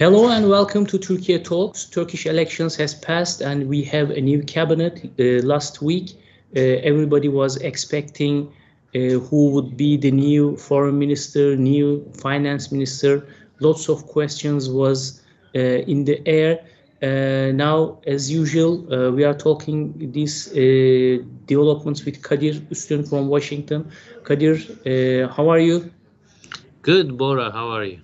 Hello and welcome to Türkiye Talks. Turkish elections has passed and we have a new cabinet. Last week, everybody was expecting who would be the new foreign minister, new finance minister. Lots of questions was in the air. Now, as usual, we are talking these developments with Kadir, Ustun from Washington. Kadir, how are you? Good, Bora, how are you?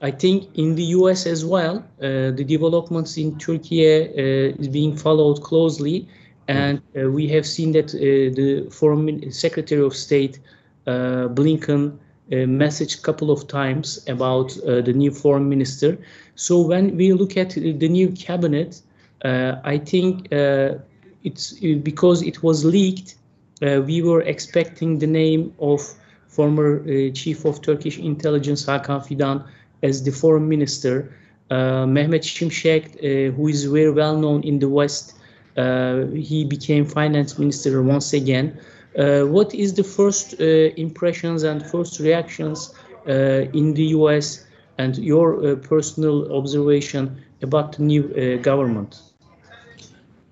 I think in the US as well, the developments in Turkey is being followed closely, and we have seen that the Foreign Secretary of State Blinken messaged a couple of times about the new foreign minister. So when we look at the new cabinet, I think it's because it was leaked. We were expecting the name of former chief of Turkish intelligence Hakan Fidan as the foreign minister. Mehmet Şimşek, who is very well known in the West, he became finance minister once again. What is the first impressions and first reactions in the US and your personal observation about the new government?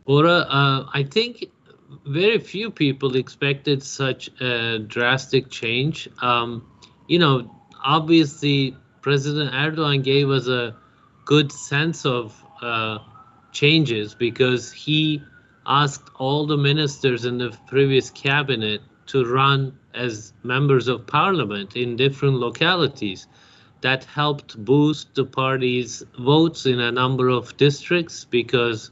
Bora, I think very few people expected such a drastic change. Obviously, President Erdoğan gave us a good sense of changes because he asked all the ministers in the previous cabinet to run as members of parliament in different localities. That helped boost the party's votes in a number of districts because,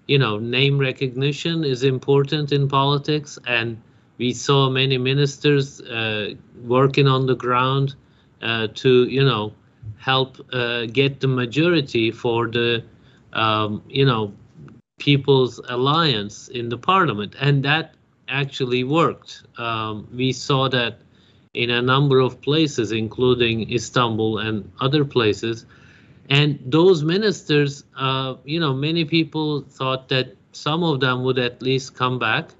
name recognition is important in politics, and we saw many ministers working on the ground to, help get the majority for the, People's Alliance in the parliament. And that actually worked. We saw that in a number of places, including Istanbul and other places. And those ministers, many people thought that some of them would at least come back.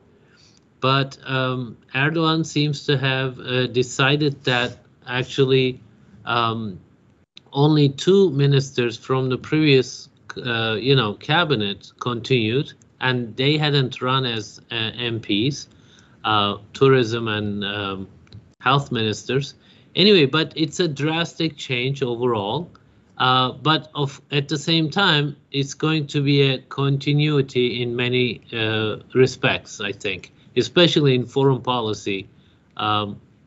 But Erdoğan seems to have decided that actually only two ministers from the previous, cabinet continued, and they hadn't run as MPs, tourism and health ministers. Anyway, but it's a drastic change overall. But at the same time, it's going to be a continuity in many respects, I think, especially in foreign policy.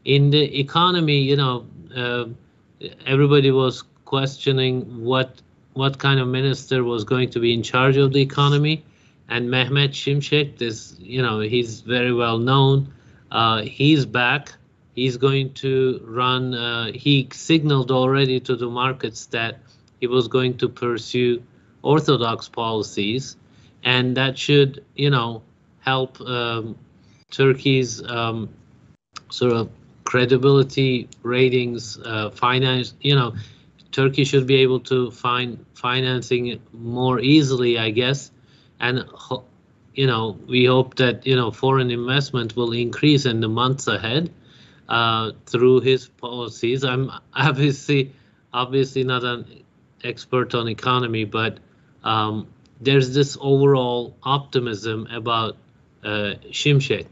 In the economy, everybody was questioning what kind of minister was going to be in charge of the economy, and Mehmet Şimşek, he's very well known. He's back. He's going to run. He signaled already to the markets that he was going to pursue orthodox policies, and that should, help Turkey's sort of credibility ratings, finance. Turkey should be able to find financing more easily, I guess, and we hope that foreign investment will increase in the months ahead through his policies. I'm obviously not an expert on economy, but there's this overall optimism about Şimşek,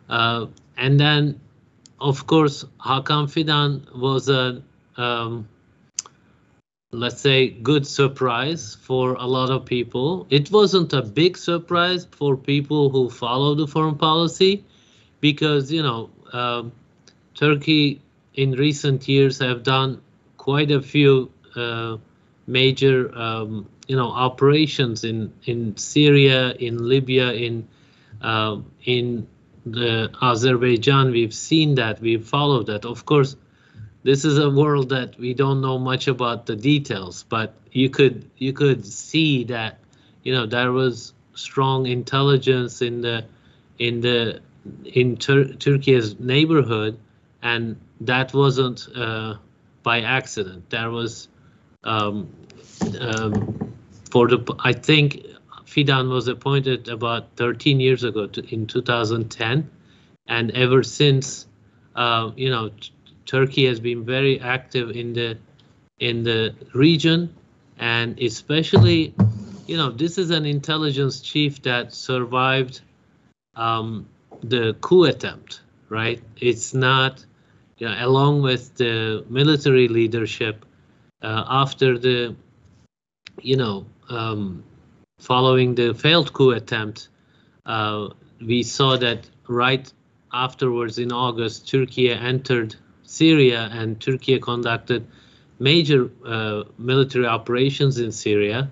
and then of course Hakan Fidan was a let's say, good surprise for a lot of people. It wasn't a big surprise for people who follow the foreign policy because, Turkey in recent years have done quite a few major, operations in Syria, in Libya, in the Azerbaijan. We've seen that, we've followed that. Of course, this is a world that we don't know much about the details, but you could see that there was strong intelligence in Turkey's neighborhood, and that wasn't by accident. There was I think Fidan was appointed about 13 years ago in 2010, and ever since Turkey has been very active in the region, and especially, this is an intelligence chief that survived the coup attempt, right? It's not, along with the military leadership after the, following the failed coup attempt, we saw that right afterwards in August, Turkey entered Syria, and Turkey conducted major military operations in Syria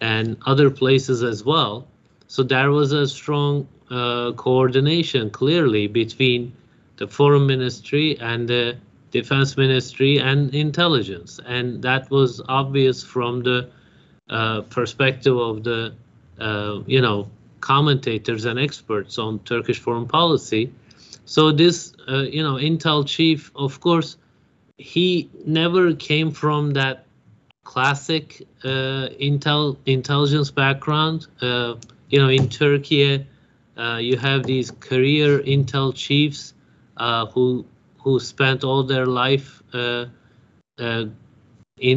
and other places as well. So there was a strong coordination clearly between the foreign ministry and the defense ministry and intelligence. And that was obvious from the perspective of the, commentators and experts on Turkish foreign policy. So this, intel chief, of course, he never came from that classic intelligence background. In Turkey, you have these career intel chiefs who spent all their life in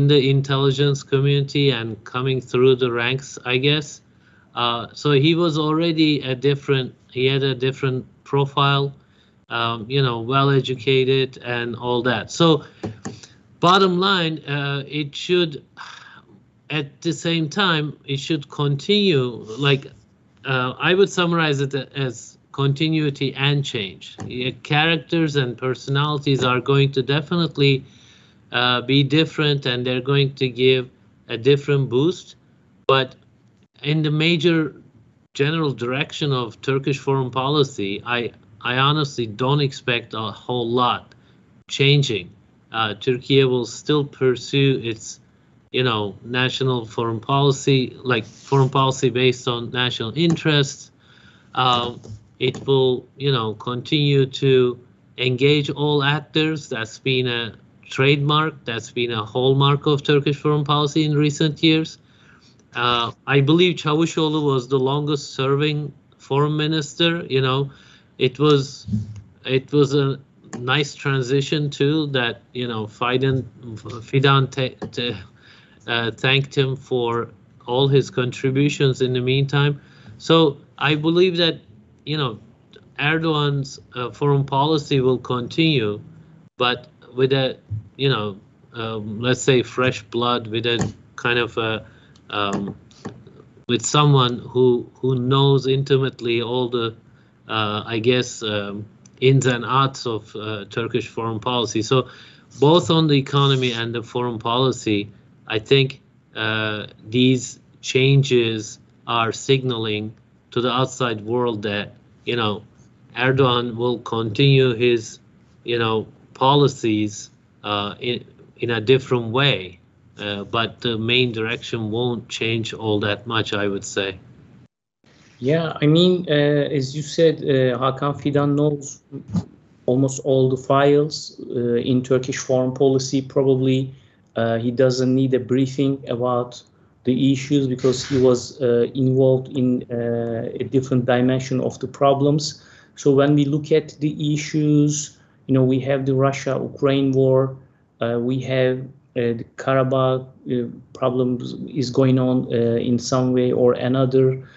the intelligence community and coming through the ranks, I guess. So he was already he had a different profile, well educated and all that. So bottom line, it should, at the same time, it should continue, I would summarize it as continuity and change. Characters and personalities are going to definitely be different, and they're going to give a different boost. But in the major general direction of Turkish foreign policy, I honestly don't expect a whole lot changing. Turkey will still pursue its, national foreign policy, like foreign policy based on national interests. It will, continue to engage all actors. That's been a trademark, that's been a hallmark of Turkish foreign policy in recent years. I believe Çavuşoğlu was the longest serving foreign minister. It was a nice transition too, that, Fidan thanked him for all his contributions in the meantime. So I believe that, Erdogan's foreign policy will continue, but with a, let's say fresh blood, with a kind of with someone who knows intimately all the, I guess, ins and outs of Turkish foreign policy. So both on the economy and the foreign policy, I think these changes are signaling to the outside world that, Erdogan will continue his, policies in a different way. But the main direction won't change all that much, I would say. Yeah, I mean, as you said, Hakan Fidan knows almost all the files in Turkish foreign policy. Probably he doesn't need a briefing about the issues because he was involved in a different dimension of the problems. So when we look at the issues, we have the Russia-Ukraine war, we have the Karabakh problems is going on in some way or another,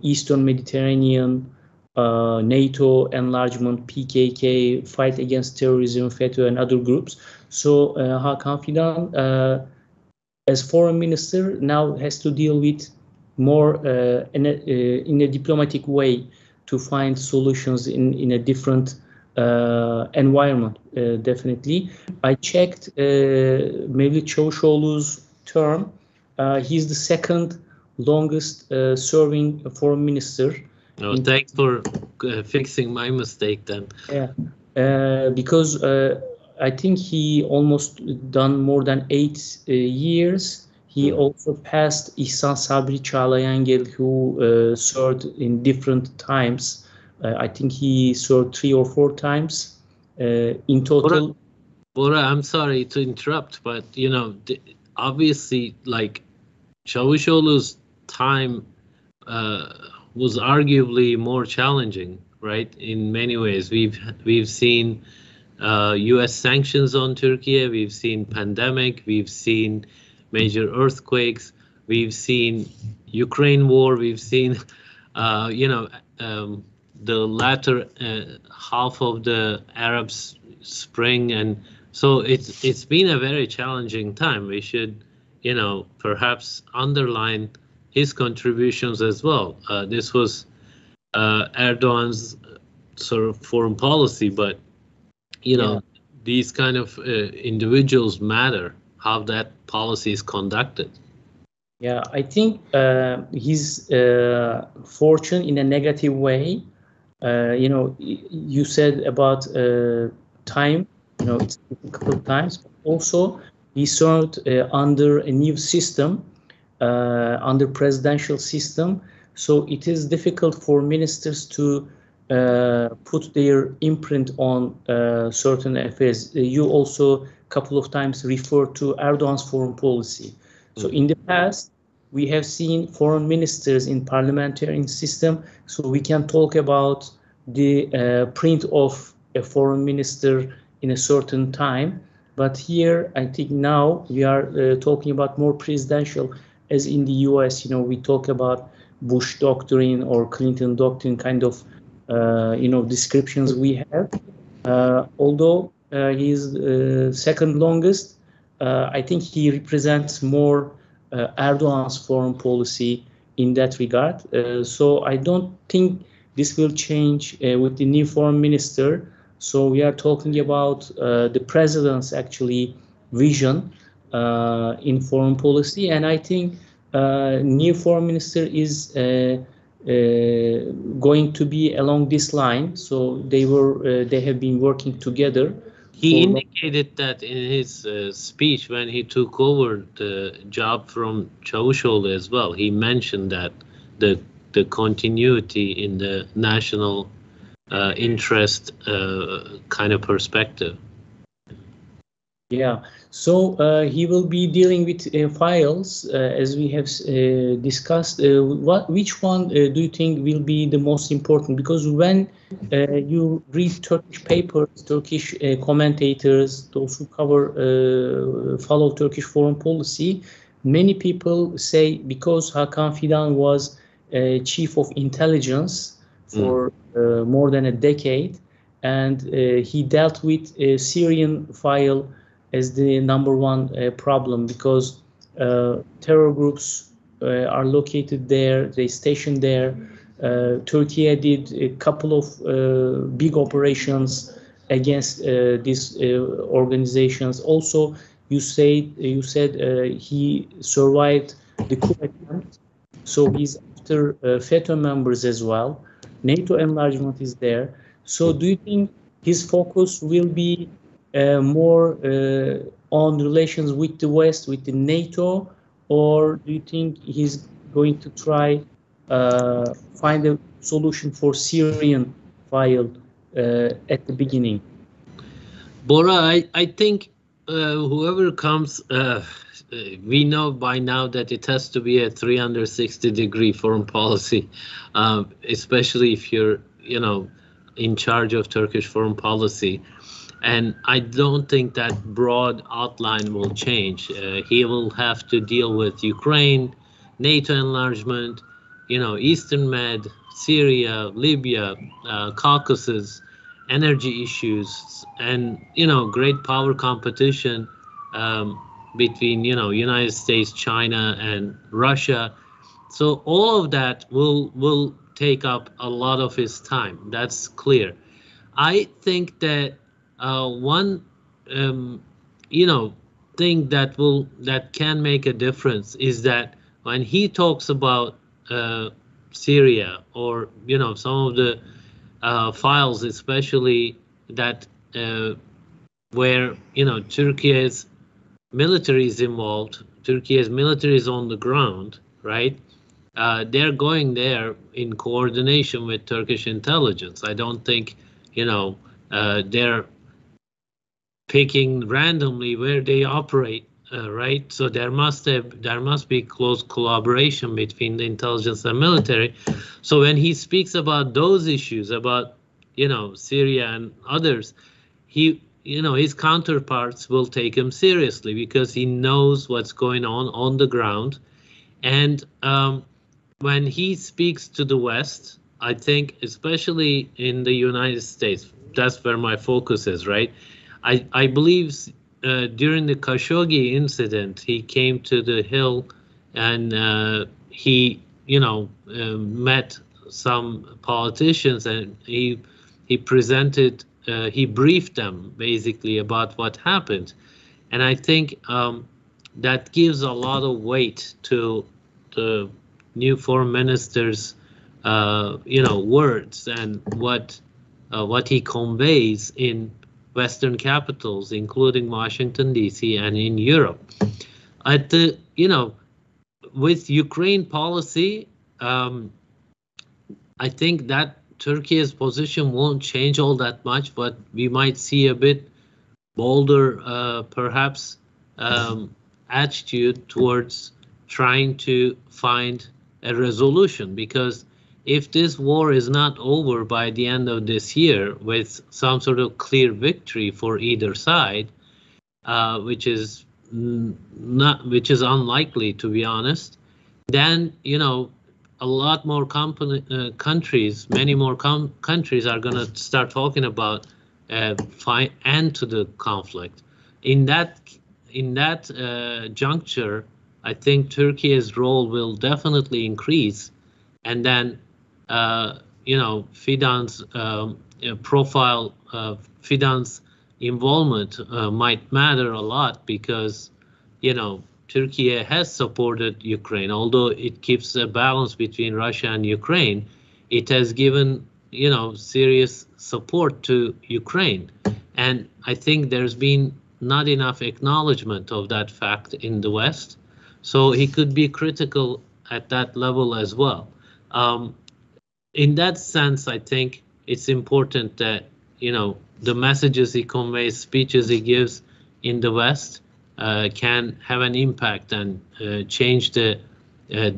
Eastern Mediterranean, NATO enlargement, PKK, fight against terrorism, FETÖ and other groups. So Hakan Fidan, as foreign minister, now has to deal with more in a diplomatic way to find solutions in a different environment, definitely. I checked Mevlut Çavuşoğlu's term. He's the second longest serving foreign minister. Oh, thanks for fixing my mistake then. Yeah, because I think he almost done more than 8 years. He also passed İhsan Sabri Çağlayangil, who served in different times. I think he served 3 or 4 times in total. Bora, I'm sorry to interrupt, but obviously, like Çavuşoğlu's time was arguably more challenging, right? In many ways, we've seen U.S. sanctions on Turkey, we've seen pandemic, we've seen major earthquakes. We've seen Ukraine war. We've seen, the latter half of the Arab Spring, and so it's been a very challenging time. We should, perhaps underline his contributions as well. This was Erdogan's sort of foreign policy, but these kind of individuals matter, how that policy is conducted. Yeah, I think his fortune in a negative way. You said about time. It's a couple of times. But also, he served under a new system, under presidential system. So it is difficult for ministers to put their imprint on certain affairs. You also a couple of times referred to Erdogan's foreign policy. So in the past, we have seen foreign ministers in parliamentary system. So we can talk about the print of a foreign minister in a certain time. But here, I think now we are talking about more presidential, as in the US, we talk about Bush doctrine or Clinton doctrine kind of, descriptions we have. Although he is second longest, I think he represents more Erdogan's foreign policy in that regard. So I don't think this will change with the new foreign minister. So we are talking about the president's actually vision in foreign policy, and I think new foreign minister is going to be along this line. So they have been working together. He indicated that in his speech when he took over the job from Çavuşoğlu as well. He mentioned that the continuity in the national interest kind of perspective. Yeah, so he will be dealing with files as we have discussed. Which one do you think will be the most important? Because when you read Turkish papers, Turkish commentators, those who follow Turkish foreign policy, many people say because Hakan Fidan was chief of intelligence for more than a decade, and he dealt with a Syrian file as the number one problem, because terror groups are located there, they stationed there. Turkey did a couple of big operations against these organizations. Also, you said he survived the coup attempt, so he's after FETÖ members as well. NATO enlargement is there. So do you think his focus will be more on relations with the West, with the NATO, or do you think he's going to try find a solution for Syrian file at the beginning? Bora, I think whoever comes, we know by now that it has to be a 360-degree foreign policy, especially if you're, in charge of Turkish foreign policy. And I don't think that broad outline will change. He will have to deal with Ukraine, NATO enlargement, Eastern Med, Syria, Libya, Caucasus, energy issues, and, great power competition between, United States, China, and Russia. So all of that will take up a lot of his time. That's clear. I think that one thing that can make a difference is that when he talks about Syria or some of the files, especially that where Turkey's military is involved, Turkey's military is on the ground, right? They're going there in coordination with Turkish intelligence. I don't think they're picking randomly where they operate, right? So there must be close collaboration between the intelligence and military. So when he speaks about those issues, about Syria and others, he his counterparts will take him seriously because he knows what's going on the ground. And when he speaks to the West, I think, especially in the United States, that's where my focus is, right? I believe during the Khashoggi incident, he came to the Hill and he, met some politicians, and he presented, he briefed them basically about what happened. And I think that gives a lot of weight to the new foreign minister's, words and what he conveys in Western capitals, including Washington, D.C. and in Europe. At the, with Ukraine policy, I think that Turkey's position won't change all that much, but we might see a bit bolder, perhaps, attitude towards trying to find a resolution, because if this war is not over by the end of this year with some sort of clear victory for either side, which is unlikely, to be honest, then a lot more countries, many more countries are going to start talking about end to the conflict. In that juncture, I think Turkey's role will definitely increase, and then Fidan's profile, Fidan's involvement might matter a lot, because Turkey has supported Ukraine, although it keeps a balance between Russia and Ukraine. It has given serious support to Ukraine, and I think there's been not enough acknowledgement of that fact in the West. So he could be critical at that level as well. In that sense, I think it's important that, the messages he conveys, speeches he gives in the West can have an impact and change the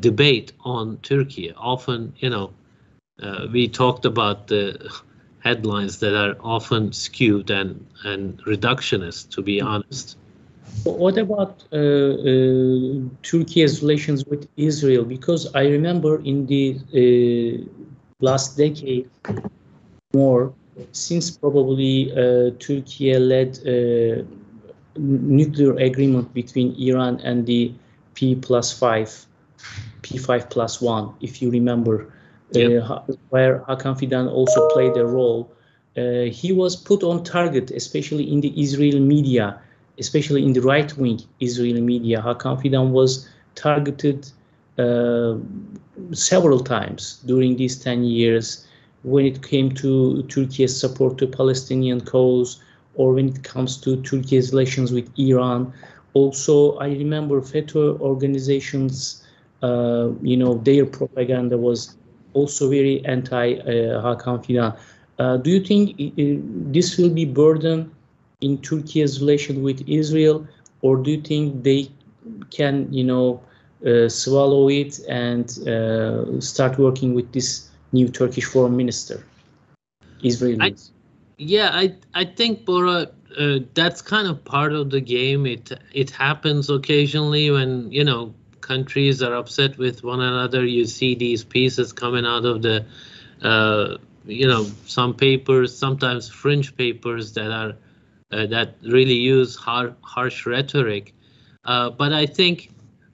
debate on Turkey. Often, we talked about the headlines that are often skewed and reductionist, to be honest. What about Turkey's relations with Israel? Because I remember in the last decade, more, since probably Turkey led nuclear agreement between Iran and the P+5, P5+1, if you remember, where Hakan Fidan also played a role. He was put on target, especially in the Israeli media, especially in the right-wing Israeli media. Hakan Fidan was targeted several times during these 10 years when it came to Turkey's support to Palestinian cause, or when it comes to Turkey's relations with Iran. Also, I remember FETÖ organizations, their propaganda was also very anti-Hakan Fidan. Do you think this will be burden in Turkey's relation with Israel, or do you think they can, swallow it and start working with this new Turkish foreign minister, Israelis? I think, Bora, that's kind of part of the game. It happens occasionally when countries are upset with one another. You see these pieces coming out of the some papers, sometimes fringe papers that are that really use harsh rhetoric. But I think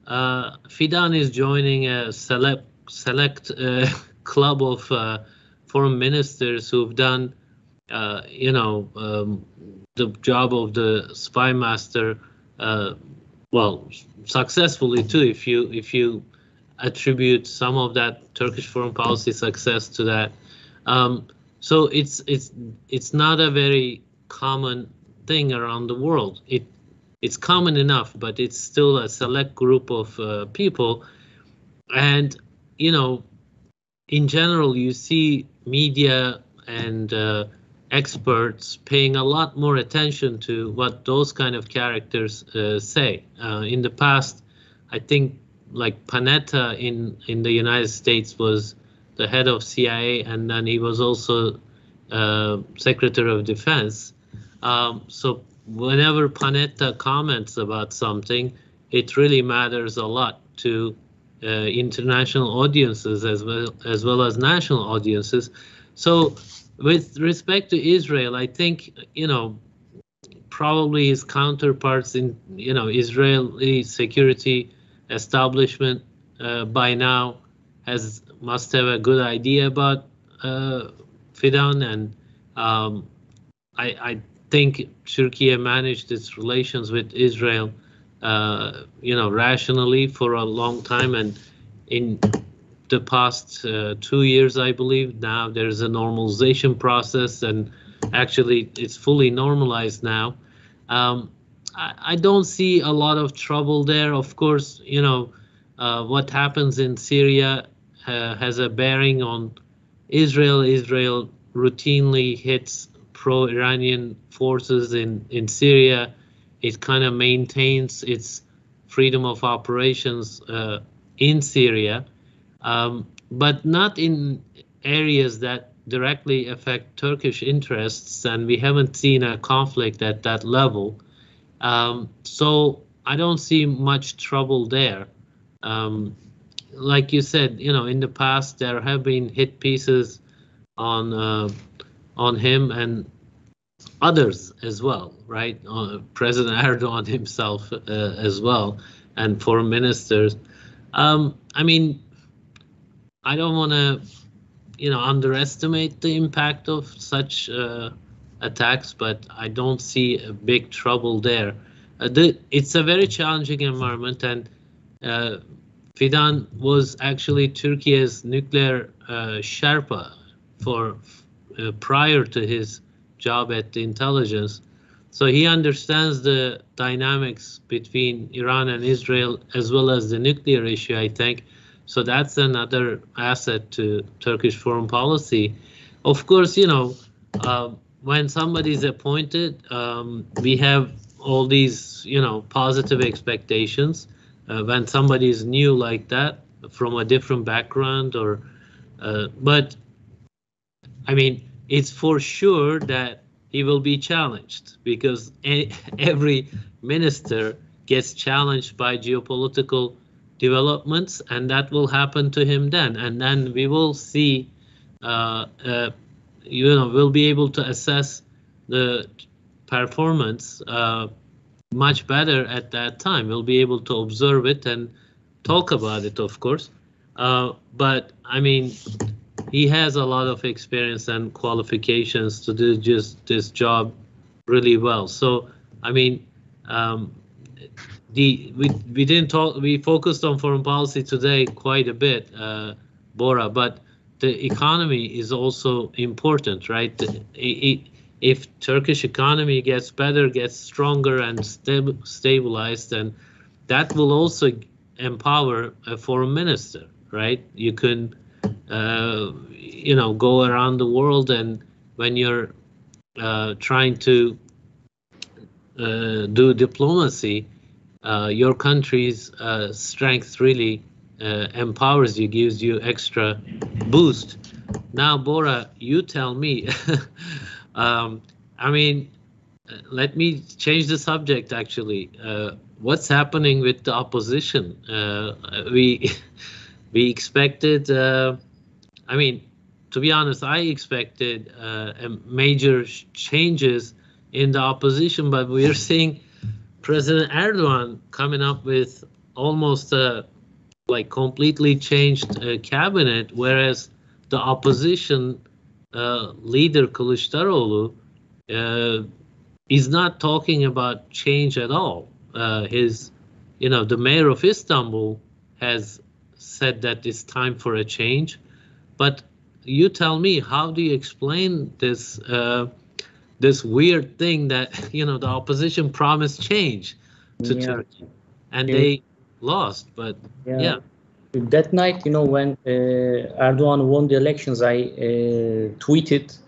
Fidan is joining a select club of foreign ministers who've done the job of the spy master successfully too, if you attribute some of that Turkish foreign policy success to that. So it's not a very common thing around the world. It's common enough, but it's still a select group of people. And in general, you see media and experts paying a lot more attention to what those kind of characters say. In the past, I think like Panetta in the United States was the head of CIA, and then he was also Secretary of Defense. So whenever Panetta comments about something, it really matters a lot to international audiences as well as national audiences. So with respect to Israel, I think, probably his counterparts in, Israeli security establishment by now must have a good idea about Fidan, and I think Turkey managed its relations with Israel, rationally for a long time, and in the past 2 years, I believe, now there's a normalization process, and actually it's fully normalized now. I don't see a lot of trouble there. Of course, what happens in Syria has a bearing on Israel. Israel routinely hits pro-Iranian forces in Syria. It kind of maintains its freedom of operations in Syria, but not in areas that directly affect Turkish interests, and we haven't seen a conflict at that level. So I don't see much trouble there. Like you said, in the past there have been hit pieces on him and others as well, right? President Erdoğan himself as well, and foreign ministers. I mean, I don't want to, underestimate the impact of such attacks, but I don't see a big trouble there. It's a very challenging environment, and Fidan was actually Turkey's nuclear Sherpa for prior to his job at the intelligence. So he understands the dynamics between Iran and Israel, as well as the nuclear issue, I think. So that's another asset to Turkish foreign policy. Of course, when somebody's appointed, we have all these, positive expectations. When somebody is new like that, from a different background, but I mean, it's for sure that he will be challenged, because every minister gets challenged by geopolitical developments, and that will happen to him then. And then we will see, we'll be able to assess the performance much better at that time. We'll be able to observe it and talk about it, of course. But I mean, he has a lot of experience and qualifications to do just this job really well. So, I mean, we didn't talk. We focused on foreign policy today quite a bit, Bora. But the economy is also important, right? If Turkish economy gets better, gets stronger, and stabilized, then that will also empower a foreign minister, right? You can, go around the world, and when you're trying to do diplomacy, your country's strength really empowers you, gives you extra boost. Now, Bora, you tell me. I mean, let me change the subject, actually. What's happening with the opposition? We expected, I mean, to be honest, I expected major changes in the opposition, but we are seeing President Erdoğan coming up with almost a completely changed cabinet, whereas the opposition leader Kılıçdaroğlu is not talking about change at all. The mayor of Istanbul has said that it's time for a change, but you tell me, how do you explain this this weird thing that the opposition promised change to Turkey, and they lost? But yeah. That night, when Erdoğan won the elections, I tweeted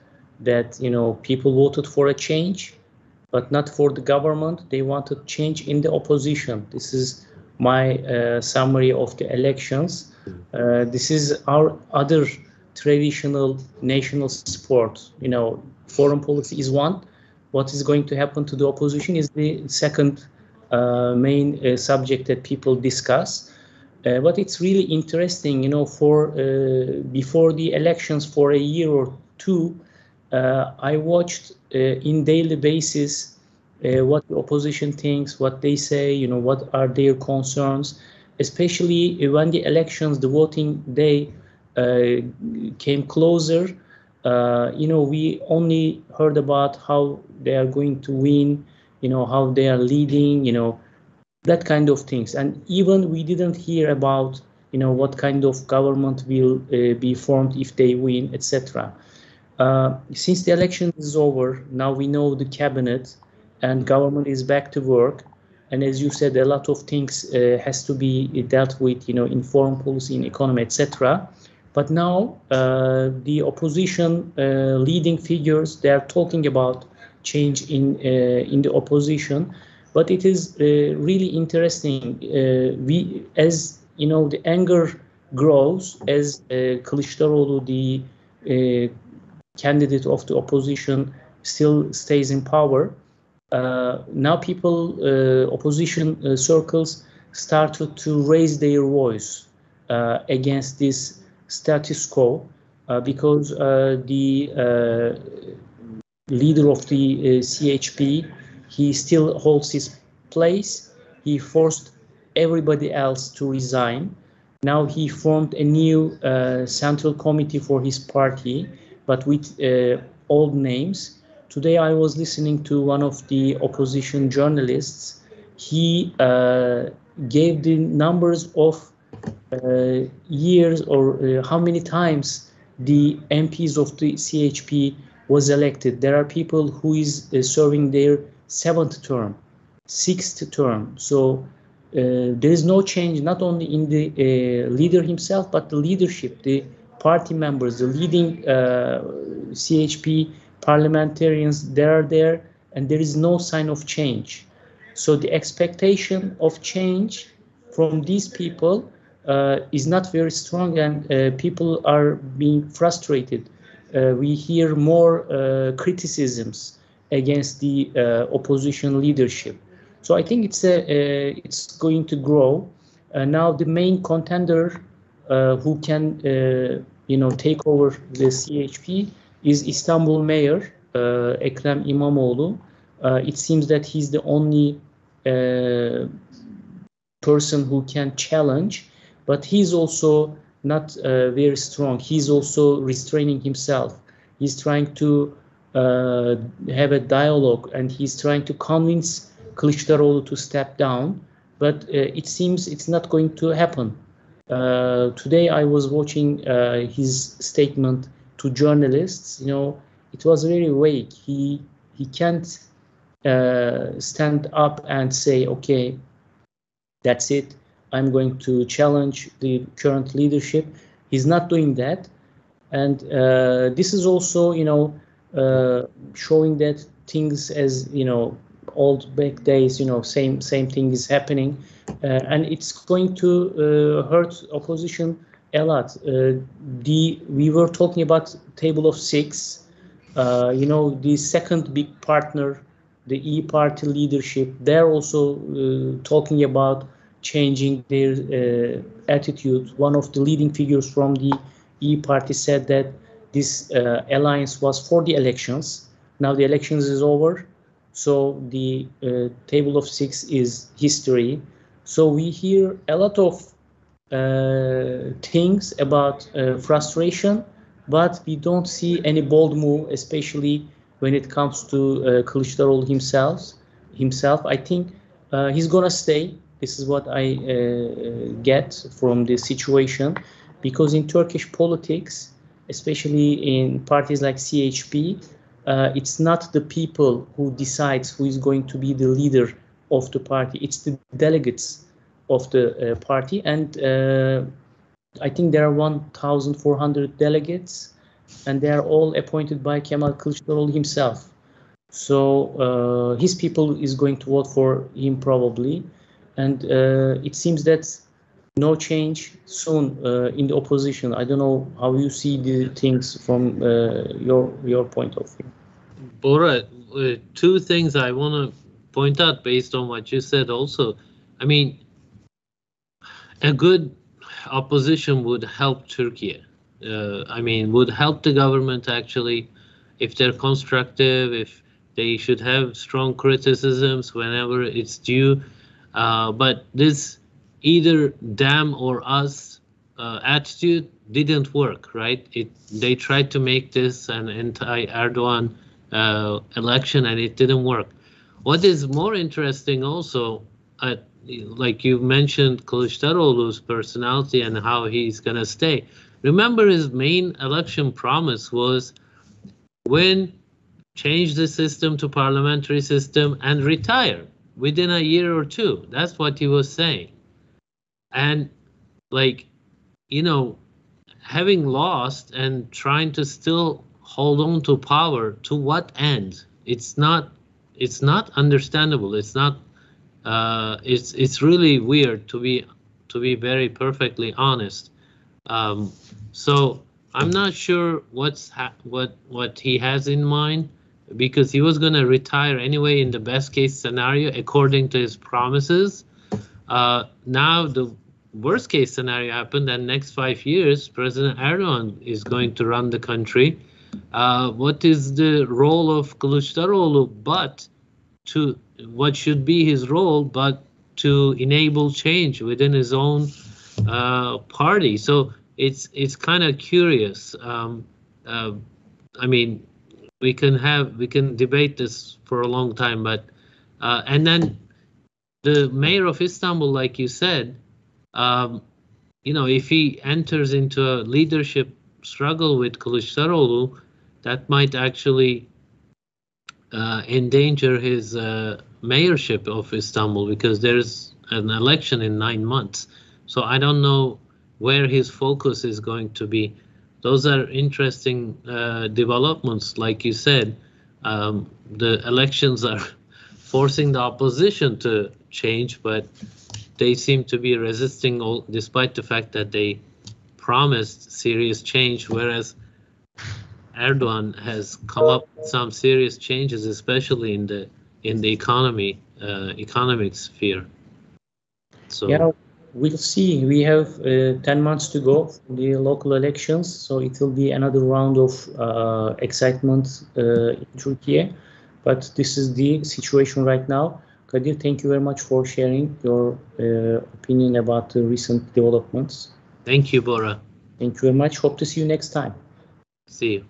that people voted for a change, but not for the government. They wanted change in the opposition. This is my summary of the elections. This is our other traditional national sport. Foreign policy is one what is going to happen to the opposition is the second main subject that people discuss. But it's really interesting, you know, for before the elections for a year or two, I watched in daily basis what the opposition thinks, what they say, you know, what are their concerns, especially when the elections, the voting day came closer. You know, we only heard about how they are going to win, you know, how they are leading, you know, that kind of things. And even we didn't hear about, you know, what kind of government will be formed if they win, etc. Since the election is over, now we know the cabinet and government is back to work. And as you said, a lot of things has to be dealt with, you know, in foreign policy, in economy, etc. But now the opposition leading figures, they are talking about change in the opposition. But it is really interesting. We, as you know, the anger grows as Kılıçdaroğlu, the candidate of the opposition, still stays in power. Now people, opposition circles, started to raise their voice against this status quo because the leader of the CHP, he still holds his place. He forced everybody else to resign. Now he formed a new central committee for his party, but with old names. Today I was listening to one of the opposition journalists. He gave the numbers of years or how many times the MPs of the CHP was elected. There are people who is serving their 7th term, 6th term. So there is no change, not only in the leader himself, but the leadership, the party members, the leading CHP parliamentarians, they are there, and there is no sign of change. So the expectation of change from these people is not very strong, and people are being frustrated. We hear more criticisms against the opposition leadership. So I think it's going to grow. Now the main contender who can you know, take over the CHP is Istanbul Mayor Ekrem İmamoğlu. It seems that he's the only person who can challenge, but he's also not very strong. He's also restraining himself. He's trying to have a dialogue, and he's trying to convince Kılıçdaroğlu to step down, but it seems it's not going to happen. Today I was watching his statement to journalists. You know, it was very vague. He can't stand up and say, okay, that's it, I'm going to challenge the current leadership. He's not doing that. And this is also, you know, showing that things as, you know, old back days, you know, same thing is happening. And it's going to hurt opposition a lot. We were talking about table of 6. You know, the second big partner, the E party leadership, they're also talking about changing their attitude. One of the leading figures from the E party said that this alliance was for the elections. Now the elections is over, so the table of 6 is history. So we hear a lot of things about frustration, but we don't see any bold move, especially when it comes to Kılıçdaroğlu himself. I think he's gonna stay. This is what I get from the situation, because in Turkish politics, especially in parties like CHP, it's not the people who decides who is going to be the leader of the party. It's the delegates of the party, and I think there are 1,400 delegates, and they are all appointed by Kemal Kılıçdaroğlu himself. So his people is going to vote for him probably, and it seems that no change soon in the opposition. I don't know how you see the things from your point of view. Bora, two things I want to point out based on what you said also. I mean, a good opposition would help Turkey. I mean, would help the government actually, if they're constructive, if they should have strong criticisms whenever it's due. But this either them or us attitude didn't work, right? They tried to make this an anti-Erdogan election, and it didn't work. What is more interesting also, like you mentioned, Kılıçdaroğlu's personality and how he's going to stay. Remember, his main election promise was win, change the system to parliamentary system, and retire within a year or two. That's what he was saying. And like, you know, having lost and trying to still hold on to power, to what end? It's not understandable. It's not. It's really weird, to be very perfectly honest. So I'm not sure what he has in mind, because he was going to retire anyway in the best case scenario according to his promises. Now the worst case scenario happened, and next 5 years President Erdogan is going to run the country. What is the role of Kılıçdaroğlu but to what should be his role but to enable change within his own party? So it's kind of curious. I mean, we can debate this for a long time, but and then the mayor of Istanbul, like you said, you know, if he enters into a leadership struggle with Kılıçdaroğlu, that might actually endanger his mayorship of Istanbul, because there's an election in 9 months. So I don't know where his focus is going to be. Those are interesting developments. Like you said, the elections are forcing the opposition to change, but they seem to be resisting, despite the fact that they promised serious change, whereas Erdogan has come up with some serious changes, especially in the economic sphere. So yeah, we'll see. We have 10 months to go for the local elections, so it will be another round of excitement in Turkey. But this is the situation right now. Kadir, thank you very much for sharing your opinion about the recent developments. Thank you, Bora. Thank you very much. Hope to see you next time. See you.